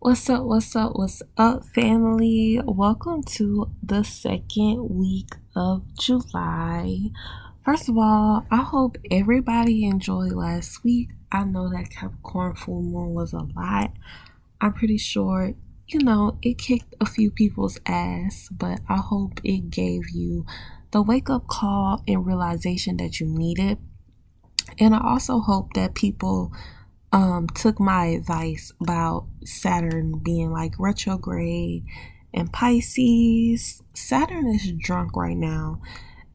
What's up, family? Welcome to the second week of July. First of all, I hope everybody enjoyed last week. I know that Capricorn full moon was a lot. I'm pretty sure, it kicked a few people's ass, but I hope it gave you the wake up call and realization that you needed. And I also hope that people took my advice about Saturn being like retrograde and Pisces. Saturn is drunk right now.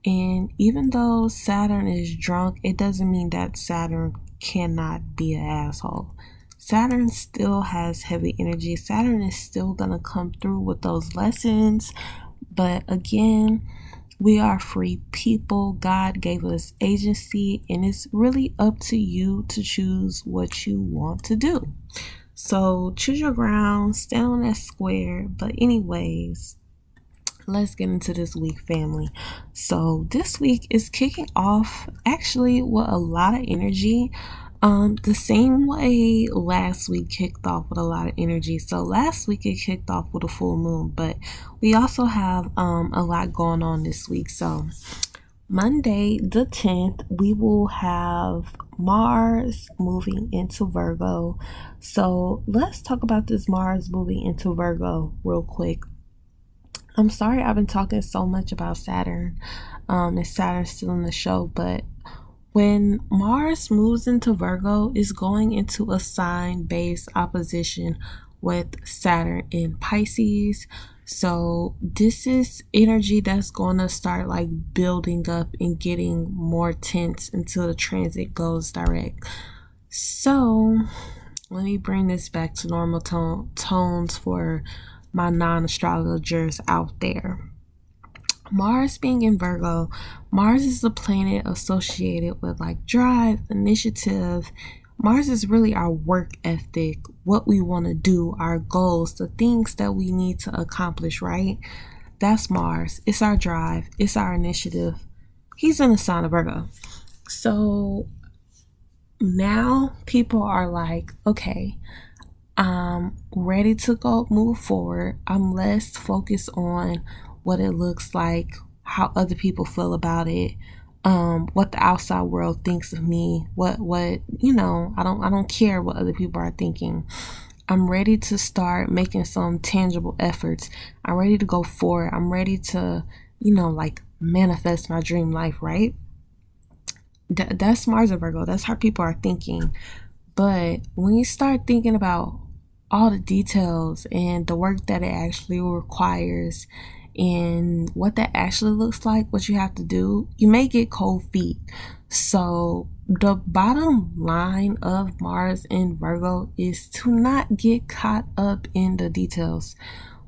And even though Saturn is drunk, it doesn't mean that Saturn cannot be an asshole. Saturn still has heavy energy. Saturn is still going to come through with those lessons. But again, we are free people. God gave us agency, and it's really up to you to choose what you want to do. So choose your ground, stand on that square. But anyways, let's get into this week, family. So this week is kicking off actually with a lot of energy. The same way last week kicked off with a lot of energy. So last week it kicked off with a full moon, but we also have a lot going on this week. So Monday the 10th, we will have Mars moving into Virgo. So let's talk about this Mars moving into Virgo real quick. I'm sorry I've been talking so much about Saturn, and Saturn's still in the show, but when Mars moves into Virgo, it's going into a sign-based opposition with Saturn in Pisces. So this is energy that's going to start like building up and getting more tense until the transit goes direct. So let me bring this back to normal tones for my non-astrologers out there. Mars being in Virgo, Mars is the planet associated with like drive, initiative. Mars is really our work ethic, what we want to do, our goals, the things that we need to accomplish, right? That's Mars. It's our drive. It's our initiative. He's in the sign of Virgo. So now people are like, okay, I'm ready to move forward. I'm less focused on what it looks like, how other people feel about it, what the outside world thinks of me, what I don't care what other people are thinking. I'm ready to start making some tangible efforts. I'm ready to go forward. I'm ready to, like manifest my dream life, right? That's Mars and Virgo. That's how people are thinking. But when you start thinking about all the details and the work that it actually requires and what that actually looks like, what you have to do, you may get cold feet. So the bottom line of Mars in Virgo is to not get caught up in the details.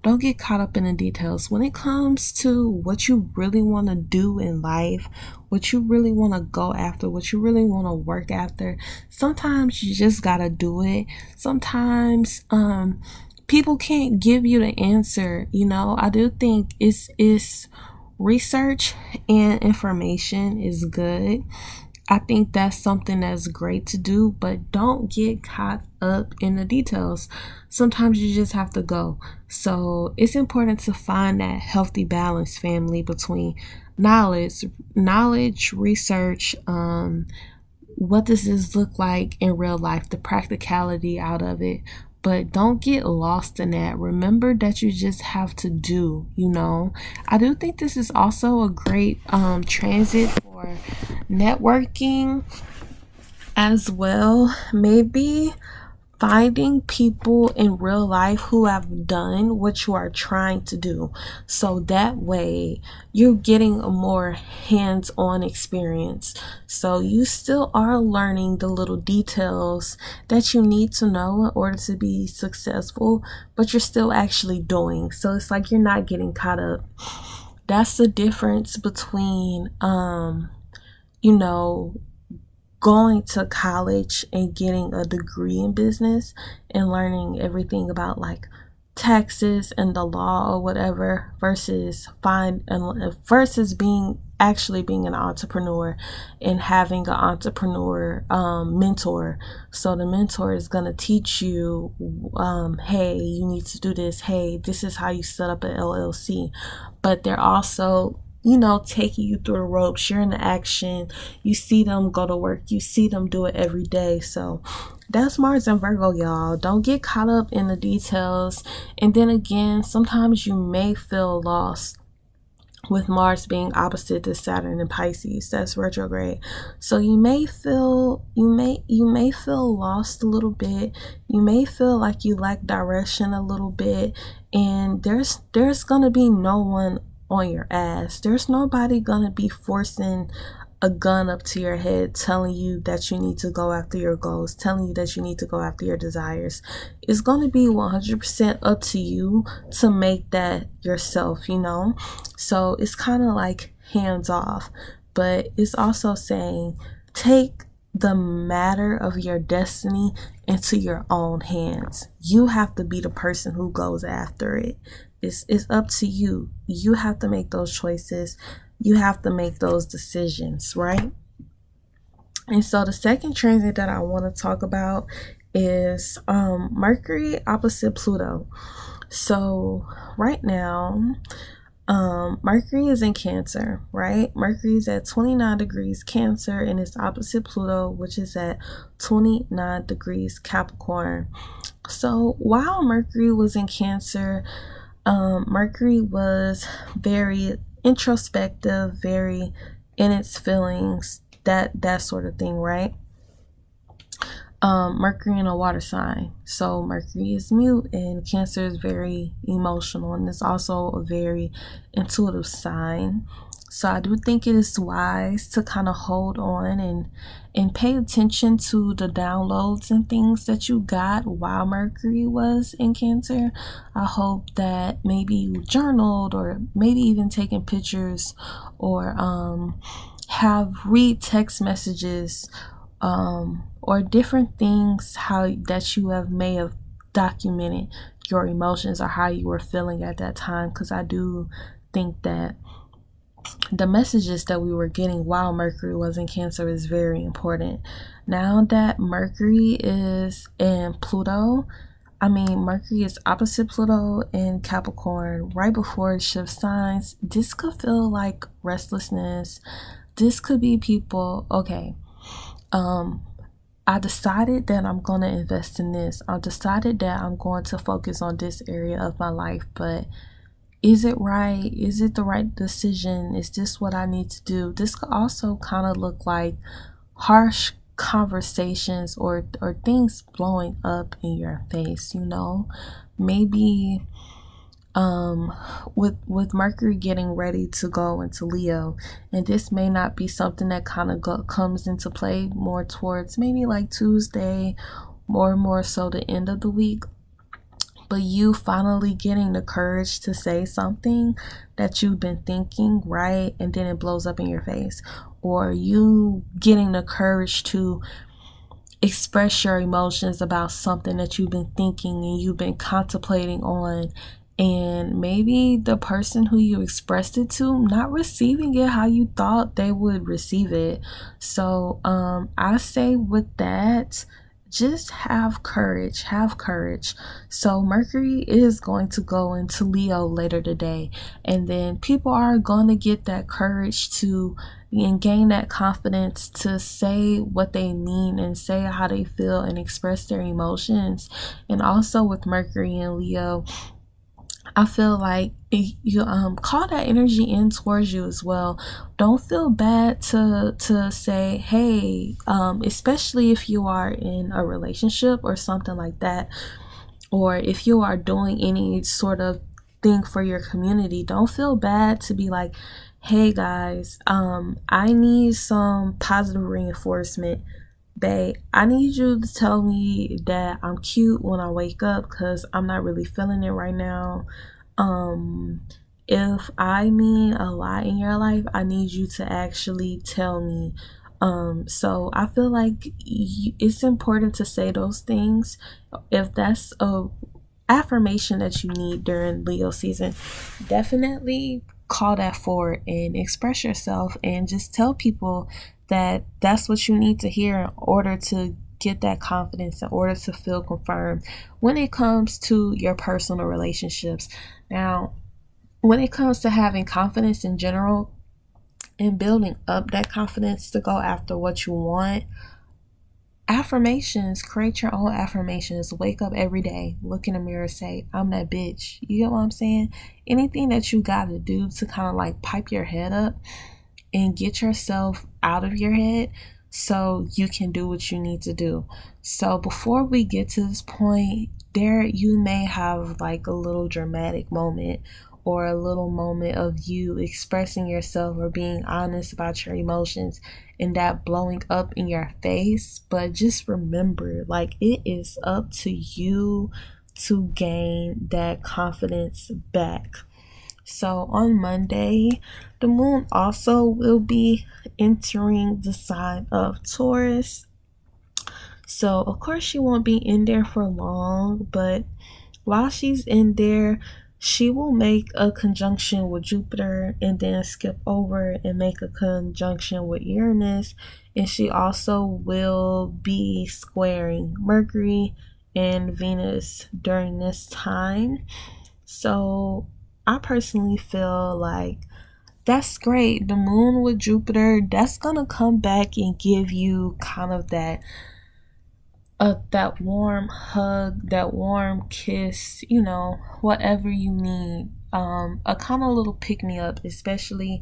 Don't get caught up in the details. When it comes to what you really want to do in life, what you really want to go after, what you really want to work after, sometimes you just gotta do it. Sometimes people can't give you the answer. I do think it's research and information is good. I think that's something that's great to do, but don't get caught up in the details. Sometimes you just have to go. So it's important to find that healthy balance, family, between knowledge, research, what does this look like in real life, the practicality out of it. But don't get lost in that. Remember that you just have to do, I do think this is also a great transit for networking as well. Maybe finding people in real life who have done what you are trying to do. So that way you're getting a more hands-on experience. So you still are learning the little details that you need to know in order to be successful, but you're still actually doing. So it's like you're not getting caught up. That's the difference between, going to college and getting a degree in business and learning everything about like taxes and the law or whatever versus being actually being an entrepreneur and having an entrepreneur mentor. So the mentor is going to teach you, hey, you need to do this. Hey, this is how you set up an LLC. But they're also, taking you through the ropes, sharing the action. You see them go to work. You see them do it every day. So that's Mars and Virgo, y'all. Don't get caught up in the details. And then again, sometimes you may feel lost with Mars being opposite to Saturn in Pisces. That's retrograde. So you may feel lost a little bit. You may feel like you lack direction a little bit, and there's going to be no one on your ass. There's nobody going to be forcing a gun up to your head telling you that you need to go after your goals, telling you that you need to go after your desires. It's going to be 100% up to you to make that yourself, So it's kind of like hands off, but it's also saying take the matter of your destiny into your own hands. You have to be the person who goes after it. It's up to you. You have to make those choices. You have to make those decisions, right? And so the second transit that I want to talk about is Mercury opposite Pluto. So right now, Mercury is in Cancer, right? Mercury is at 29 degrees Cancer and it's opposite Pluto, which is at 29 degrees Capricorn. So while Mercury was in Cancer, Mercury was very introspective, very in its feelings, that sort of thing, right? Mercury in a water sign, so Mercury is mute, and Cancer is very emotional, and it's also a very intuitive sign. So I do think it is wise to kind of hold on and pay attention to the downloads and things that you got while Mercury was in Cancer. I hope that maybe you journaled, or maybe even taken pictures, or have read text messages, or different things that you may have documented your emotions or how you were feeling at that time, because I do think that the messages that we were getting while Mercury was in Cancer is very important. Now that Mercury is in Pluto, Mercury is opposite Pluto in Capricorn right before it shifts signs. This could feel like restlessness. This could be people, okay, I decided that I'm going to invest in this. I decided that I'm going to focus on this area of my life, but is it right? Is it the right decision? Is this what I need to do? This could also kind of look like harsh conversations or things blowing up in your face, Maybe with Mercury getting ready to go into Leo, and this may not be something that kind of comes into play more towards maybe like Tuesday, more so the end of the week, but you finally getting the courage to say something that you've been thinking, right? And then it blows up in your face. Or you getting the courage to express your emotions about something that you've been thinking and you've been contemplating on, and maybe the person who you expressed it to not receiving it how you thought they would receive it. So I say with that, just have courage. So Mercury is going to go into Leo later today, and then people are going to get that courage to and gain that confidence to say what they mean and say how they feel and express their emotions. And also with Mercury and Leo, I feel like you call that energy in towards you as well. Don't feel bad to say, hey, especially if you are in a relationship or something like that, or if you are doing any sort of thing for your community. Don't feel bad to be like, hey guys, I need some positive reinforcement. Babe, I need you to tell me that I'm cute when I wake up, because I'm not really feeling it right now. If I mean a lot in your life, I need you to actually tell me. So I feel like it's important to say those things. If that's a affirmation that you need during Leo season, definitely call that forward and express yourself and just tell people that that's what you need to hear in order to get that confidence, in order to feel confirmed when it comes to your personal relationships. Now, when it comes to having confidence in general and building up that confidence to go after what you want, affirmations, create your own affirmations. Wake up every day, look in the mirror, say, I'm that bitch. You get what I'm saying? Anything that you got to do to kind of like pipe your head up and get yourself out of your head so you can do what you need to do. So before we get to this point, there you may have like a little dramatic moment or a little moment of you expressing yourself or being honest about your emotions and that blowing up in your face. But just remember, like, it is up to you to gain that confidence back. So on Monday, the moon also will be entering the sign of Taurus. So of course she won't be in there for long, but while she's in there, she will make a conjunction with Jupiter and then skip over and make a conjunction with Uranus. And she also will be squaring Mercury and Venus during this time. So I personally feel like that's great. The moon with Jupiter, that's gonna come back and give you kind of that warm hug, that warm kiss, whatever you need. A kind of little pick me up, especially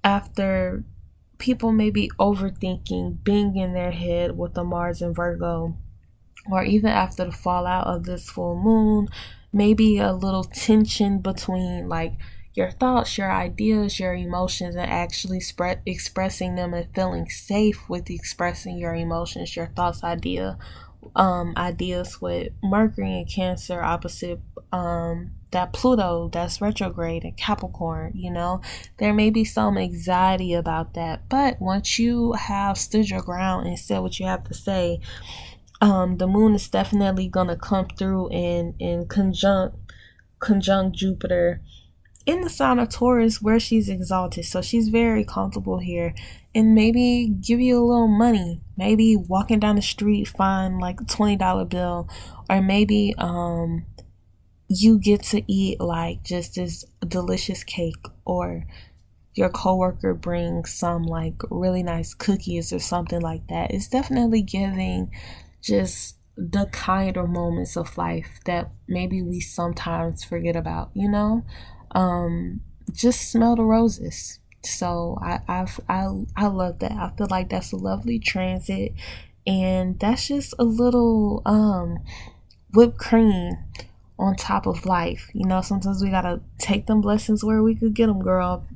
after people may be overthinking, being in their head with the Mars and Virgo, or even after the fallout of this full moon, maybe a little tension between like your thoughts, your ideas, your emotions, and actually expressing them and feeling safe with expressing your emotions, your thoughts, ideas with Mercury and Cancer opposite that Pluto that's retrograde in Capricorn. There may be some anxiety about that, but once you have stood your ground and said what you have to say, the moon is definitely gonna come through and conjunct Jupiter in the sign of Taurus where she's exalted. So she's very comfortable here, and maybe give you a little money. Maybe walking down the street find like a $20 bill, or maybe you get to eat like just this delicious cake, or your coworker brings some like really nice cookies or something like that. It's definitely giving just the kind of moments of life that maybe we sometimes forget about, just smell the roses. So I love that. I feel like that's a lovely transit, and that's just a little whipped cream on top of life. Sometimes we gotta take them blessings where we could get them, girl.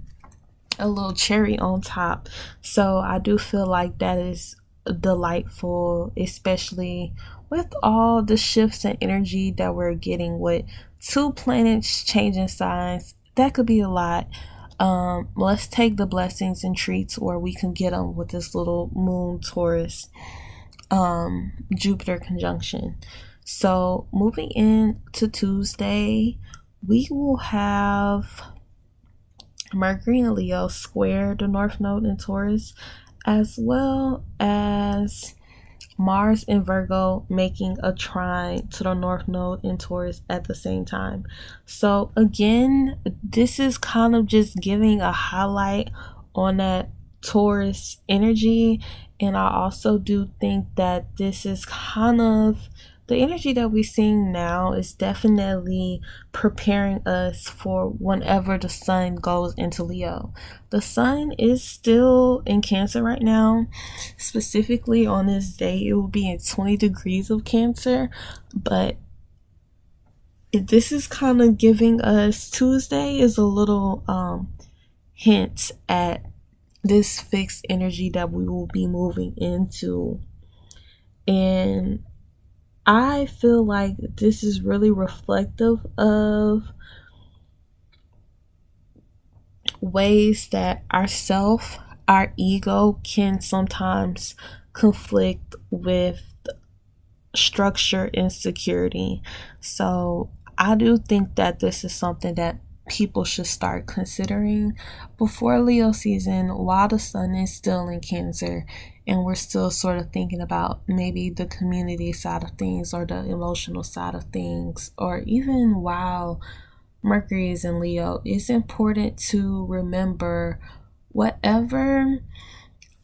A little cherry on top. So I do feel like that is delightful, especially with all the shifts and energy that we're getting with 2 planets changing signs. That could be a lot. Let's take the blessings and treats where we can get them with this little moon Taurus Jupiter conjunction. So moving into Tuesday, we will have Mercury in Leo square the North Node in Taurus, as well as Mars in Virgo making a trine to the North Node in Taurus at the same time. So again, this is kind of just giving a highlight on that Taurus energy. And I also do think that this is kind of the energy that we're seeing now is definitely preparing us for whenever the sun goes into Leo. The sun is still in Cancer right now. Specifically on this day, it will be in 20 degrees of Cancer. But this is kind of giving us, Tuesday is a little hint at this fixed energy that we will be moving into. And I feel like this is really reflective of ways that our ego can sometimes conflict with structure and security. So I do think that this is something that people should start considering before Leo season, while the sun is still in Cancer and we're still sort of thinking about maybe the community side of things or the emotional side of things, or even while Mercury is in Leo. It's important to remember whatever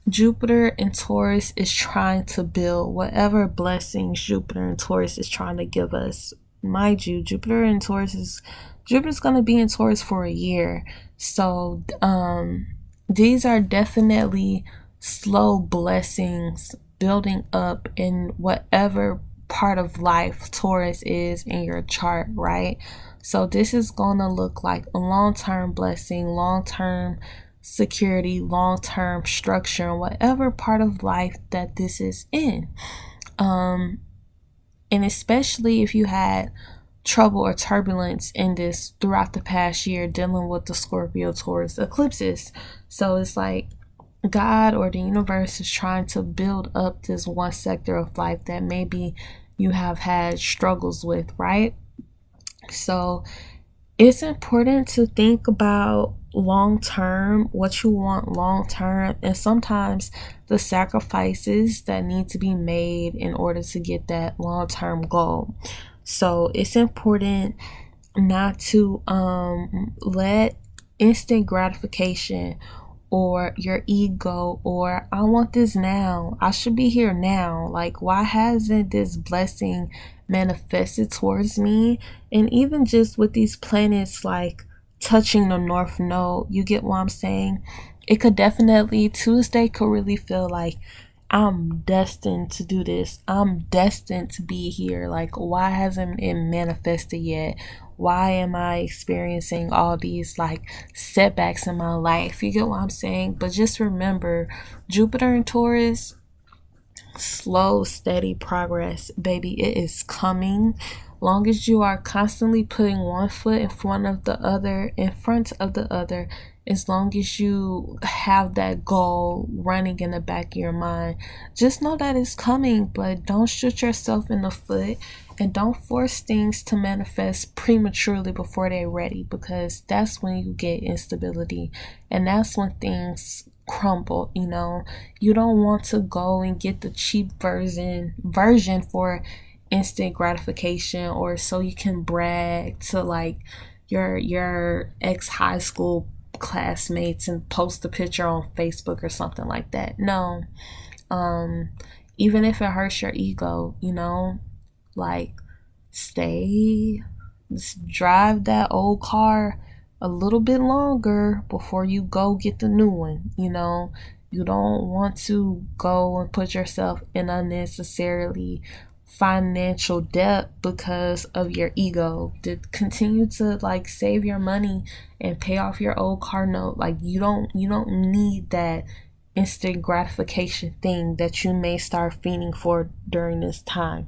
Jupiter and Taurus is trying to build, whatever blessings Jupiter and Taurus is trying to give us. Mind you, Jupiter's going to be in Taurus for a year. So these are definitely slow blessings building up in whatever part of life Taurus is in your chart, right? So this is going to look like a long-term blessing, long-term security, long-term structure, in whatever part of life that this is in. And especially if you had trouble or turbulence in this throughout the past year dealing with the Scorpio Taurus eclipses. So it's like God or the universe is trying to build up this one sector of life that maybe you have had struggles with, right? So it's important to think about long term, what you want long term, and sometimes the sacrifices that need to be made in order to get that long term goal. So it's important not to let instant gratification or your ego or I want this now, I should be here now, like why hasn't this blessing manifested towards me? And even just with these planets like touching the North Node, you get what I'm saying? It could definitely, Tuesday could really feel like I'm destined to do this, I'm destined to be here. Like why hasn't it manifested yet? Why am I experiencing all these like setbacks in my life? You get what I'm saying? But just remember, Jupiter and Taurus, slow, steady progress, baby. It is coming. Long as you are constantly putting one foot in front of the other, as long as you have that goal running in the back of your mind, just know that it's coming, but don't shoot yourself in the foot and don't force things to manifest prematurely before they're ready, because that's when you get instability and that's when things crumble. You don't want to go and get the cheap version for instant gratification or so you can brag to like your ex high school classmates and post a picture on Facebook or something like that. No. Even if it hurts your ego, like drive that old car a little bit longer before you go get the new one. You don't want to go and put yourself in unnecessarily financial debt because of your ego. To continue to like save your money and pay off your old car note. Like you don't need that instant gratification thing that you may start fiending for during this time.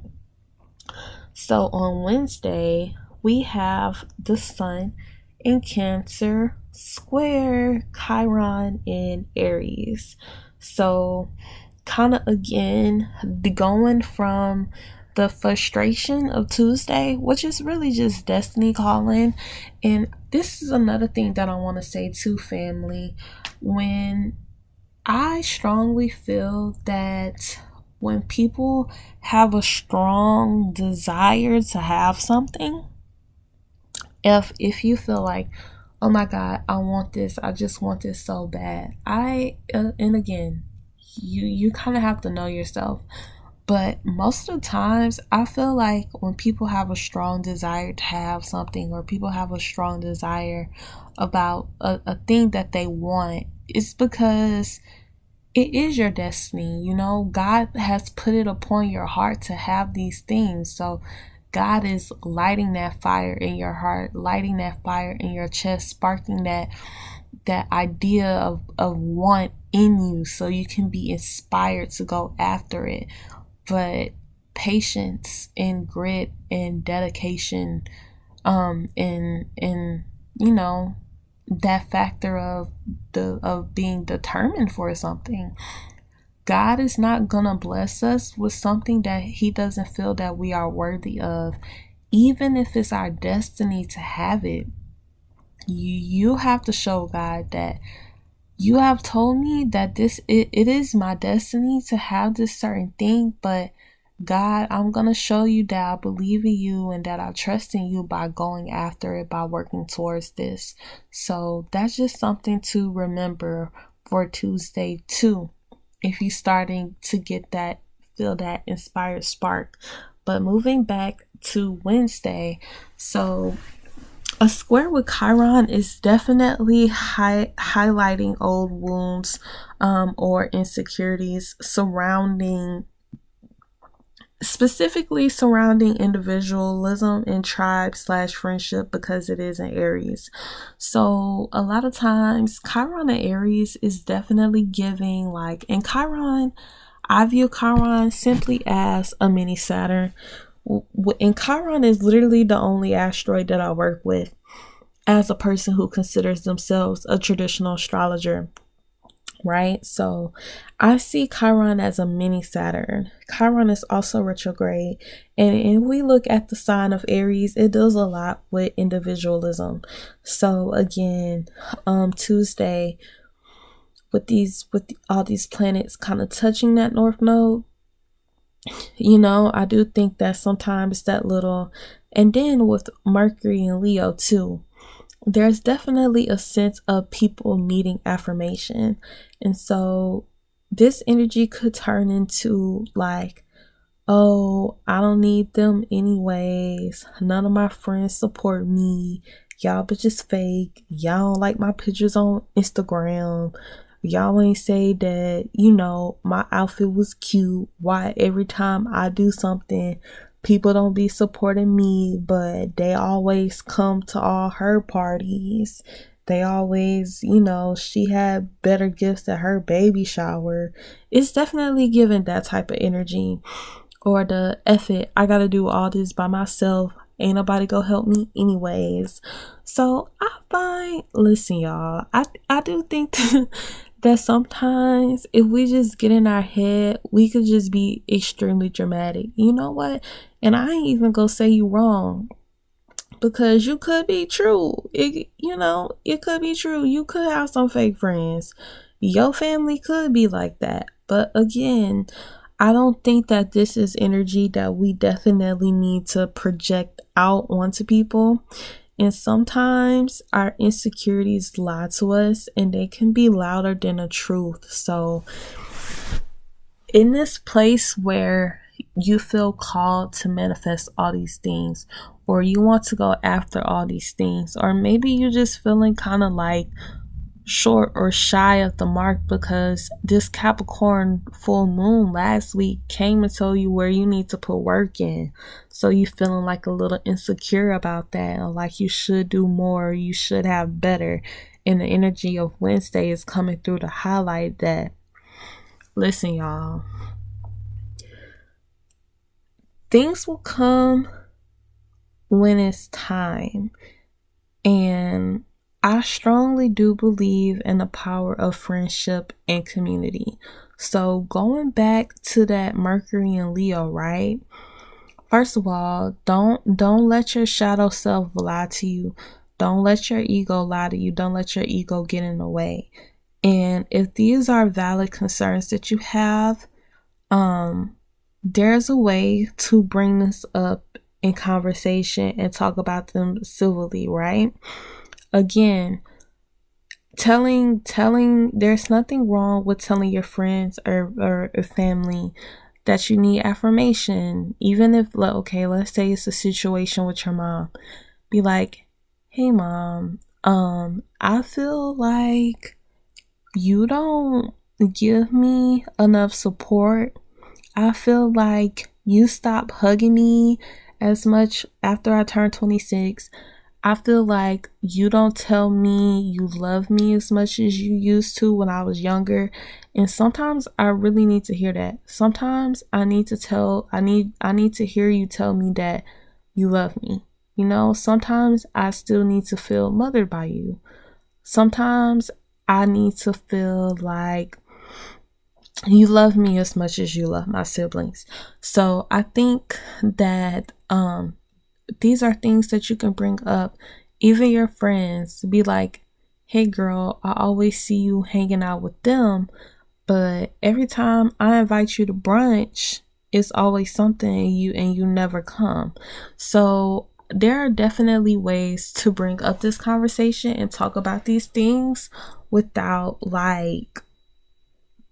So on Wednesday we have the sun in Cancer square Chiron in Aries. So kind of again going from the frustration of Tuesday, which is really just destiny calling. And this is another thing that I want to say to family. When I strongly feel that when people have a strong desire to have something, if you feel like, oh my God, I want this, I just want this so bad, and again, you kind of have to know yourself, but most of the times I feel like when people have a strong desire to have something, or people have a strong desire about a thing that they want, it's because it is your destiny. God has put it upon your heart to have these things. So God is lighting that fire in your heart, lighting that fire in your chest, sparking that idea of want in you so you can be inspired to go after it. But patience and grit and dedication, and that factor of being determined for something. God is not gonna bless us with something that he doesn't feel that we are worthy of, even if it's our destiny to have it. You have to show God that you have told me that it is my destiny to have this certain thing, but God, I'm gonna show you that I believe in you and that I trust in you by going after it, by working towards this. So that's just something to remember for Tuesday too. If you're starting to get that, feel that inspired spark. But moving back to Wednesday, so a square with Chiron is definitely highlighting old wounds or insecurities specifically surrounding individualism and tribe/friendship, because it is in Aries. So a lot of times Chiron in Aries is definitely giving and Chiron, I view Chiron simply as a mini Saturn. And Chiron is literally the only asteroid that I work with as a person who considers themselves a traditional astrologer, right? So I see Chiron as a mini Saturn. Chiron is also retrograde. And if we look at the sign of Aries, it does a lot with individualism. So again, Tuesday, with all these planets kind of touching that North Node, I do think that sometimes that little, and then with Mercury and Leo too, there's definitely a sense of people needing affirmation. And so this energy could turn into oh, I don't need them anyways. None of my friends support me. Y'all bitches fake. Y'all don't like my pictures on Instagram. Y'all ain't say that, my outfit was cute. Why every time I do something, people don't be supporting me, but they always come to all her parties. They always, she had better gifts at her baby shower. It's definitely giving that type of energy. Or the effort, I gotta do all this by myself. Ain't nobody go help me anyways. So listen, y'all, I do think that sometimes if we just get in our head, we could just be extremely dramatic. You know what? And I ain't even gonna say you wrong, because you could be true. It could be true. You could have some fake friends. Your family could be like that. But again, I don't think that this is energy that we definitely need to project out onto people. And sometimes our insecurities lie to us, and they can be louder than the truth. So in this place where you feel called to manifest all these things, or you want to go after all these things, or maybe you're just feeling kind of short or shy of the mark because this Capricorn full moon last week came and told you where you need to put work in. So you feeling a little insecure about that, or you should do more, you should have better. And the energy of Wednesday is coming through to highlight that. Listen, y'all, things will come when it's time. And I strongly do believe in the power of friendship and community. So going back to that Mercury and Leo, right? First of all, don't let your shadow self lie to you. Don't let your ego lie to you. Don't let your ego get in the way. And if these are valid concerns that you have, there's a way to bring this up in conversation and talk about them civilly, right? Again, telling there's nothing wrong with telling your friends or family that you need affirmation. Even if, okay, let's say it's a situation with your mom. Be like, hey mom, I feel like you don't give me enough support. I feel like you stop hugging me as much after I turned 26. I feel like you don't tell me you love me as much as you used to when I was younger. And sometimes I really need to hear that. Sometimes I need to hear you tell me that you love me. Sometimes I still need to feel mothered by you. Sometimes I need to feel like you love me as much as you love my siblings. So I think that these are things that you can bring up Even your friends, be like, hey girl, I always see you hanging out with them, but every time I invite you to brunch, it's always something and you never come. So there are definitely ways to bring up this conversation and talk about these things without like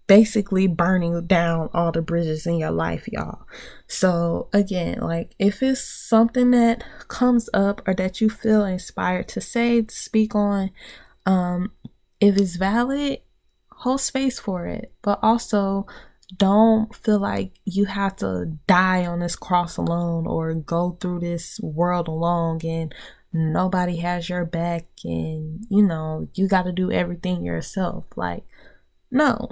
basically burning down all the bridges in your life, y'all. So again, like if it's something that comes up or that you feel inspired to say, to speak on, um if it's valid, hold space for it, but also don't feel like you have to die on this cross alone or go through this world alone and nobody has your back and you got to do everything yourself. Like, no.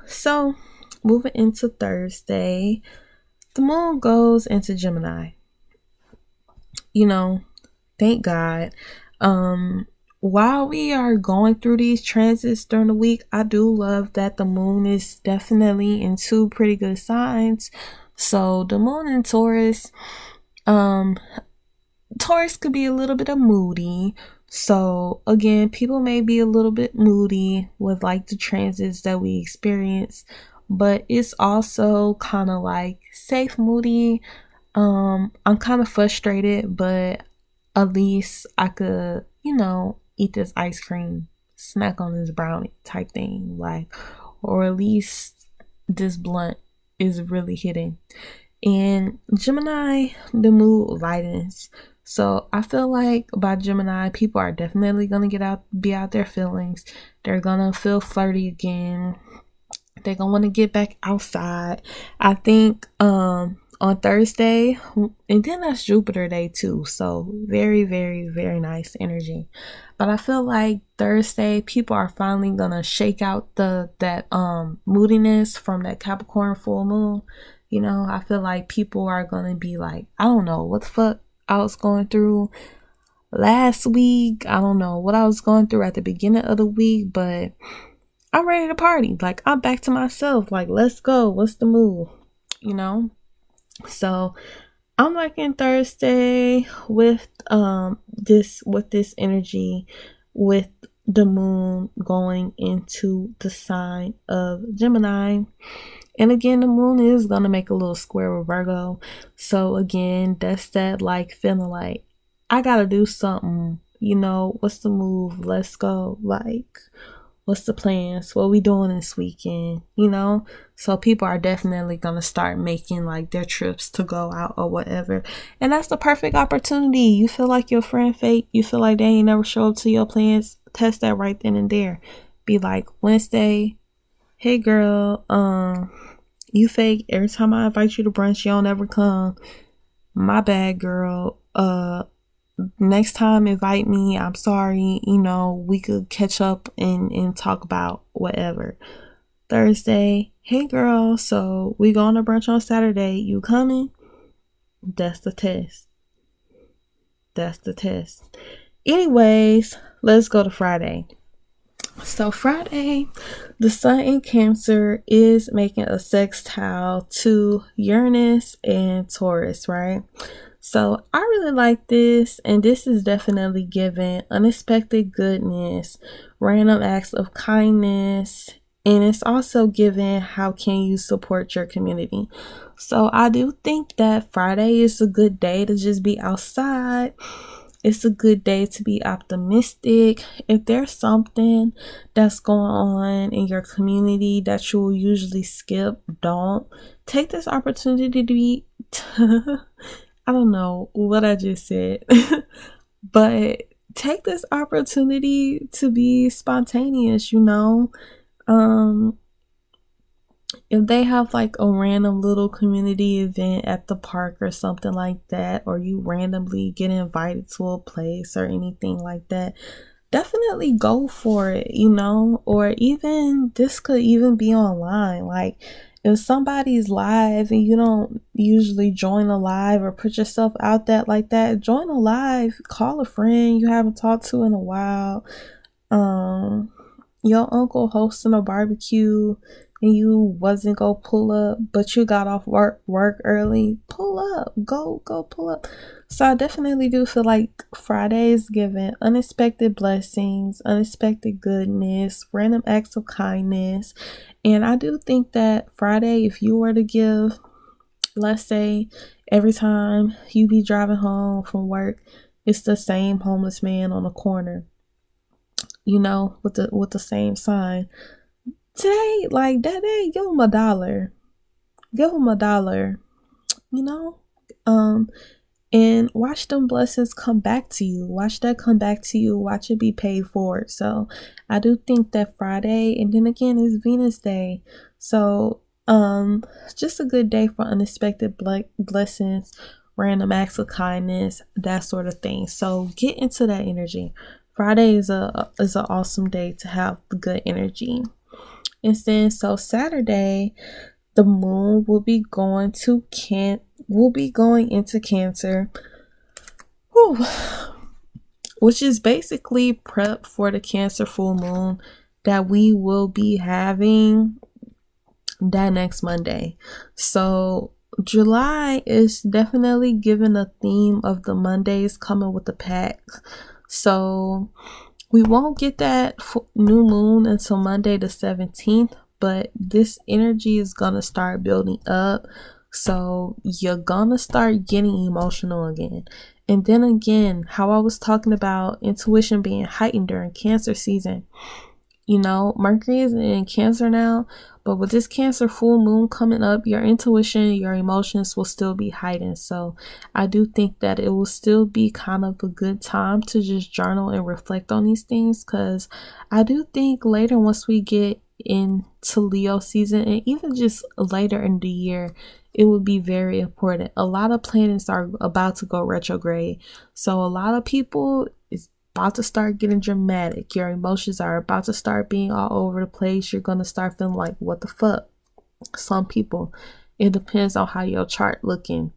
So moving into Thursday, the moon goes into Gemini. Thank God. While we are going through these transits during the week, I do love that the moon is definitely in two pretty good signs. So the moon in Taurus, Taurus could be a little bit of moody. So again, people may be a little bit moody with like the transits that we experience, but it's also kind of like safe moody. I'm kind of frustrated, but at least I could, eat this ice cream, snack on this brownie type thing, like, or at least this blunt is really hitting. And Gemini, the mood lightens. So I feel like by Gemini, people are definitely gonna be out their feelings. They're gonna feel flirty again. They're gonna want to get back outside. I think on Thursday, and then that's Jupiter Day too. So very, very, very nice energy. But I feel like Thursday, people are finally gonna shake out that moodiness from that Capricorn full moon. I feel like people are gonna be like, I don't know what the fuck I was going through last week. I don't know what I was going through at the beginning of the week, but I'm ready to party. Like, I'm back to myself. Like, let's go. What's the move? So I'm liking Thursday with this energy, with the moon going into the sign of Gemini. And again, the moon is gonna make a little square with Virgo. So again, that's that like feeling like I gotta do something. What's the move? Let's go. Like, what's the plans? What we doing this weekend? So people are definitely gonna start making like their trips to go out or whatever. And that's the perfect opportunity. You feel like your friend fake, you feel like they ain't never show up to your plans, test that right then and there. Be like, Wednesday, hey girl, you fake. Every time I invite you to brunch, you don't ever come. My bad, girl. Next time invite me. I'm sorry. We could catch up and talk about whatever. Thursday, hey girl, so we going to brunch on Saturday. You coming? That's the test. Anyways, let's go to Friday. So Friday, the sun in Cancer is making a sextile to Uranus and Taurus, right? So I really like this, and this is definitely giving unexpected goodness, random acts of kindness, and it's also giving how can you support your community. So I do think that Friday is a good day to just be outside. It's a good day to be optimistic. If there's something that's going on in your community that you will usually skip, don't. Take this opportunity to be I don't know what I just said, but take this opportunity to be spontaneous, if they have like a random little community event at the park or something like that, or you randomly get invited to a place or anything like that, definitely go for it, or even this could even be online. Like, if somebody's live and you don't usually join a live or put yourself out there like that, join a live, call a friend you haven't talked to in a while. your uncle hosting a barbecue and you wasn't go pull up, but you got off work early, pull up, go pull up. So I definitely do feel like Friday is giving unexpected blessings, unexpected goodness, random acts of kindness. And I do think that Friday, if you were to give, let's say every time you be driving home from work, it's the same homeless man on the corner, with the same sign. Today, like that day, give him $1. Give him $1, you know? Um, and watch them blessings come back to you. Watch that come back to you. Watch it be paid forward. So I do think that Friday, and then again, it's Venus Day. So just a good day for unexpected blessings, random acts of kindness, that sort of thing. So get into that energy. Friday is an awesome day to have the good energy. And then so Saturday, the moon will be going into Cancer, whew, which is basically prep for the Cancer full moon that we will be having that next Monday. So July is definitely given a theme of the Mondays coming with the pack. So we won't get that new moon until Monday the 17th, but this energy is gonna start building up. So you're gonna start getting emotional again. And then again, how I was talking about intuition being heightened during Cancer season. Mercury is in Cancer now, but with this Cancer full moon coming up, your intuition, your emotions will still be heightened. So I do think that it will still be kind of a good time to just journal and reflect on these things, because I do think later, once we get into Leo season and even just later in the year, it would be very important. A lot of planets are about to go retrograde. So a lot of people is about to start getting dramatic. Your emotions are about to start being all over the place. You're going to start feeling like, what the fuck? Some people, it depends on how your chart looking.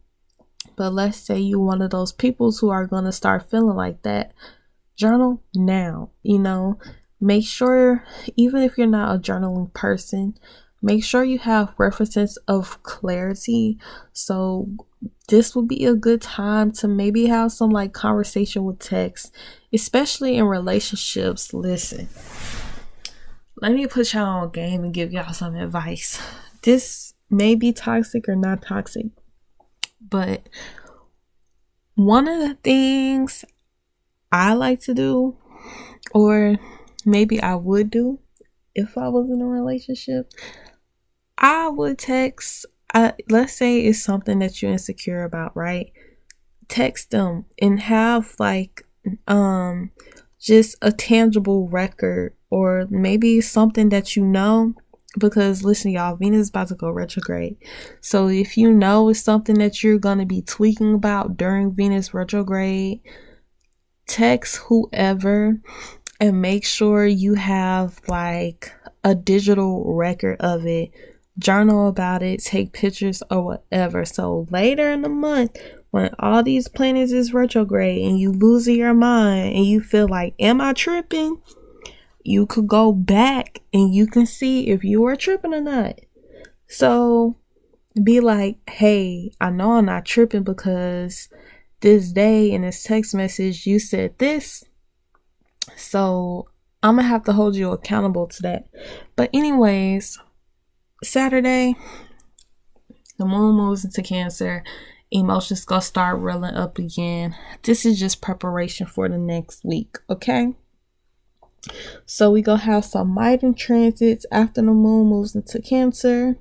But let's say you one of those people who are going to start feeling like that. Journal now, make sure, even if you're not a journaling person, make sure you have references of clarity. So this would be a good time to maybe have some like conversation with text, especially in relationships. Listen, let me put y'all on game and give y'all some advice. This may be toxic or not toxic, but one of the things I like to do, or maybe I would do if I was in a relationship, I would text, let's say it's something that you're insecure about, right? Text them and have like just a tangible record, or maybe something that because listen, y'all, Venus is about to go retrograde. So if it's something that you're going to be tweaking about during Venus retrograde, text whoever and make sure you have like a digital record of it. Journal about it, take pictures or whatever. So later in the month, when all these planets is retrograde and you losing your mind and you feel like, am I tripping? You could go back and you can see if you were tripping or not. So be like, hey, I know I'm not tripping because this day in this text message you said this. So I'm gonna have to hold you accountable to that. But anyways, Saturday, the moon moves into Cancer. Emotions gonna start rolling up again. This is just preparation for the next week, okay? So we gonna have some Midden transits after the moon moves into Cancer.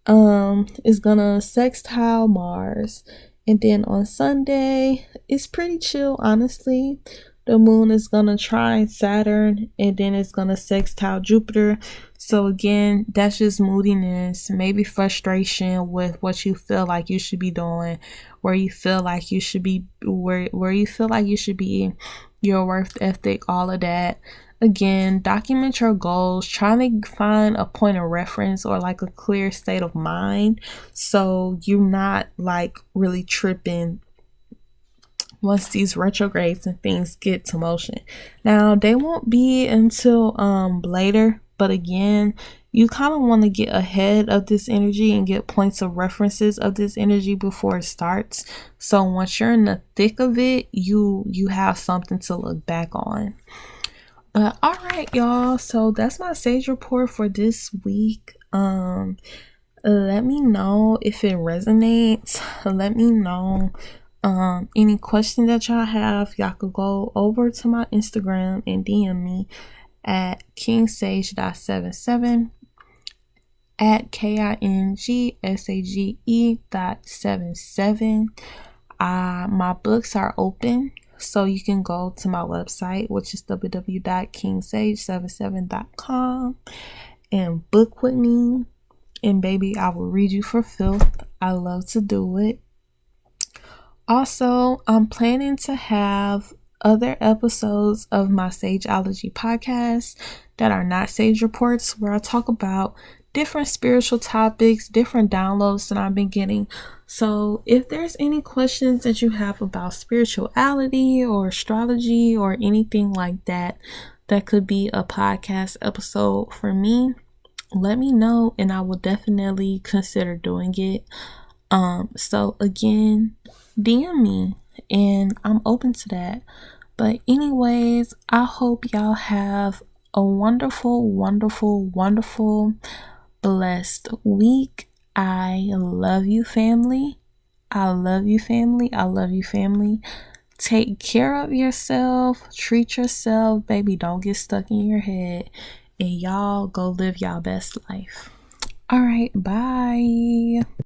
It's gonna sextile Mars, and then on Sunday it's pretty chill, honestly. The moon is gonna trine Saturn, and then it's gonna sextile Jupiter. So again, that's just moodiness, maybe frustration with what you feel like you should be doing, where you feel like you should be, where you feel like you should be, your worth ethic, all of that. Again, document your goals, trying to find a point of reference or like a clear state of mind, so you're not like really tripping once these retrogrades and things get to motion. Now, they won't be until later, but again, you kind of want to get ahead of this energy and get points of references of this energy before it starts. So once you're in the thick of it, you have something to look back on. But all right, y'all. So that's my Sage report for this week. Let me know if it resonates. Let me know any questions that y'all have. Y'all could go over to my Instagram and DM me at kingsage.77 at KINGSAGE.77. My books are open, so you can go to my website, which is www.kingsage77.com, and book with me. And baby, I will read you for filth. I love to do it. Also, I'm planning to have other episodes of my Sageology podcast that are not Sage reports, where I talk about different spiritual topics, different downloads that I've been getting. So if there's any questions that you have about spirituality or astrology or anything like that, that could be a podcast episode for me, let me know and I will definitely consider doing it. So again, DM me and I'm open to that. But anyways, I hope y'all have a wonderful, wonderful, wonderful, blessed week. I love you, family. I love you, family. I love you, family. Take care of yourself. Treat yourself, baby. Don't get stuck in your head. And y'all go live y'all best life. All right, bye.